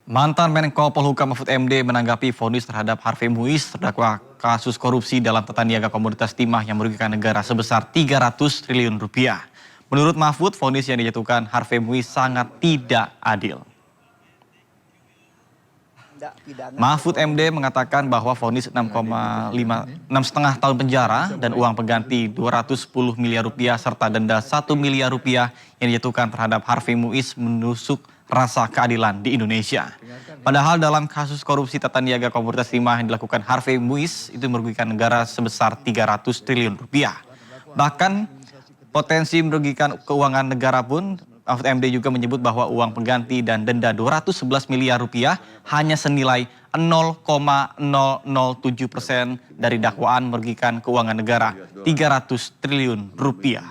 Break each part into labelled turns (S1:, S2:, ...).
S1: Mantan Menko Polhukam Mahfud MD menanggapi vonis terhadap Harvey Muiz terdakwa kasus korupsi dalam tata niaga komoditas timah yang merugikan negara sebesar 300 triliun rupiah. Menurut Mahfud, vonis yang dijatuhkan Harvey Muiz sangat tidak adil. Mahfud MD mengatakan bahwa vonis 6,5 tahun penjara dan uang pengganti 210 miliar rupiah serta denda 1 miliar rupiah yang dijatuhkan terhadap Harvey Muiz menusuk rasa keadilan di Indonesia. Padahal dalam kasus korupsi tata niaga komoditas timah yang dilakukan Harvey Muiz itu merugikan negara sebesar 300 triliun rupiah. Bahkan potensi merugikan keuangan negara pun, Mahfud MD juga menyebut bahwa uang pengganti dan denda 211 miliar rupiah hanya senilai 0,007% dari dakwaan merugikan keuangan negara 300 triliun rupiah.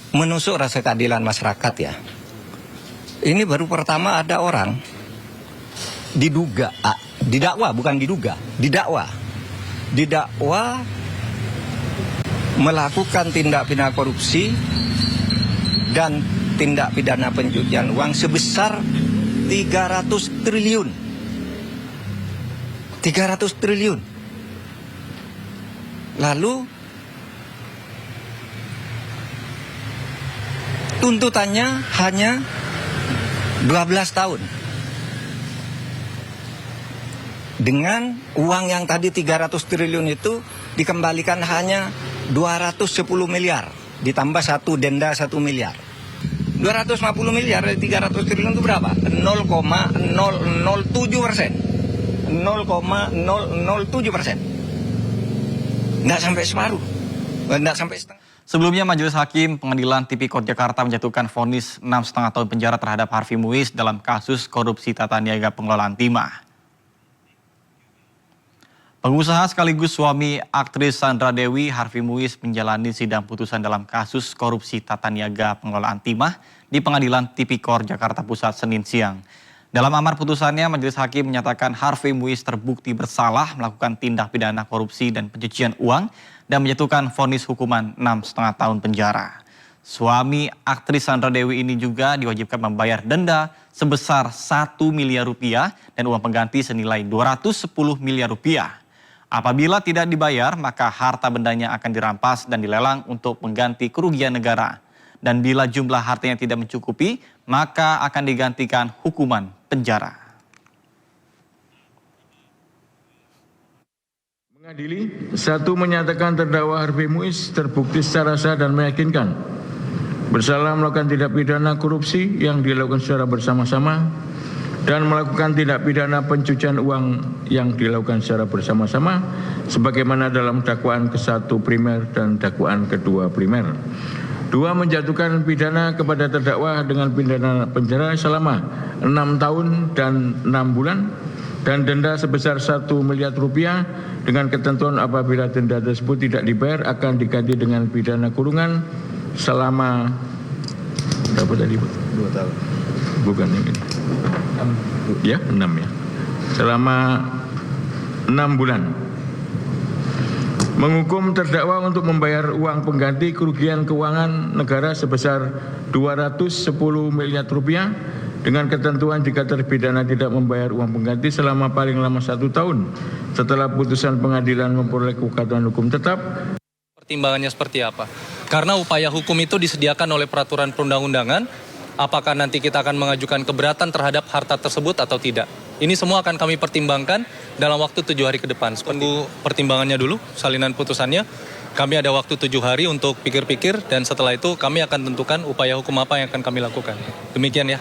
S2: Menusuk rasa keadilan masyarakat ya. Ini baru pertama ada orang didakwa melakukan tindak pidana korupsi dan tindak pidana pencucian uang sebesar 300 triliun. 300 triliun. Lalu tuntutannya hanya 12 tahun. Dengan uang yang tadi 300 triliun itu dikembalikan hanya 210 miliar. Ditambah denda 1 miliar. 250 miliar dari 300 triliun itu berapa? 0,007%. 0,007%. Nggak sampai separuh. Nggak sampai setengah.
S1: Sebelumnya, Majelis Hakim Pengadilan Tipikor Jakarta menjatuhkan vonis 6,5 tahun penjara terhadap Harvey Muiz dalam kasus korupsi tata niaga pengelolaan timah. Pengusaha sekaligus suami aktris Sandra Dewi, Harvey Muiz menjalani sidang putusan dalam kasus korupsi tata niaga pengelolaan timah di Pengadilan Tipikor Jakarta Pusat Senin siang. Dalam amar putusannya, Majelis Hakim menyatakan Harvey Muiz terbukti bersalah melakukan tindak pidana korupsi dan pencucian uang dan menjatuhkan vonis hukuman 6,5 tahun penjara. Suami aktris Sandra Dewi ini juga diwajibkan membayar denda sebesar 1 miliar rupiah dan uang pengganti senilai 210 miliar rupiah. Apabila tidak dibayar, maka harta bendanya akan dirampas dan dilelang untuk mengganti kerugian negara. Dan bila jumlah hartanya tidak mencukupi, maka akan digantikan hukuman penjara.
S3: Mengadili, 1. Menyatakan terdakwa Harvey Muiz terbukti secara sah dan meyakinkan bersalah melakukan tindak pidana korupsi yang dilakukan secara bersama-sama dan melakukan tindak pidana pencucian uang yang dilakukan secara bersama-sama sebagaimana dalam dakwaan ke-1 primer dan dakwaan ke-2 primer. 2. Menjatuhkan pidana kepada terdakwa dengan pidana penjara selama 6 tahun dan 6 bulan dan denda sebesar 1 miliar rupiah dengan ketentuan apabila denda tersebut tidak dibayar akan diganti dengan pidana kurungan selama berapa tadi, Bu? 2 tahun. Bukan ini. 6. Ya, 6 ya. Selama 6 bulan. Menghukum terdakwa untuk membayar uang pengganti kerugian keuangan negara sebesar 210 miliar rupiah dengan ketentuan jika terpidana tidak membayar uang pengganti selama paling lama 1 tahun setelah putusan pengadilan memperoleh kekuatan hukum tetap.
S4: Pertimbangannya seperti apa? Karena upaya hukum itu disediakan oleh peraturan perundang-undangan, apakah nanti kita akan mengajukan keberatan terhadap harta tersebut atau tidak. Ini semua akan kami pertimbangkan dalam waktu 7 hari ke depan. Tunggu pertimbangannya dulu, salinan putusannya. Kami ada waktu 7 hari untuk pikir-pikir dan setelah itu kami akan tentukan upaya hukum apa yang akan kami lakukan. Demikian ya.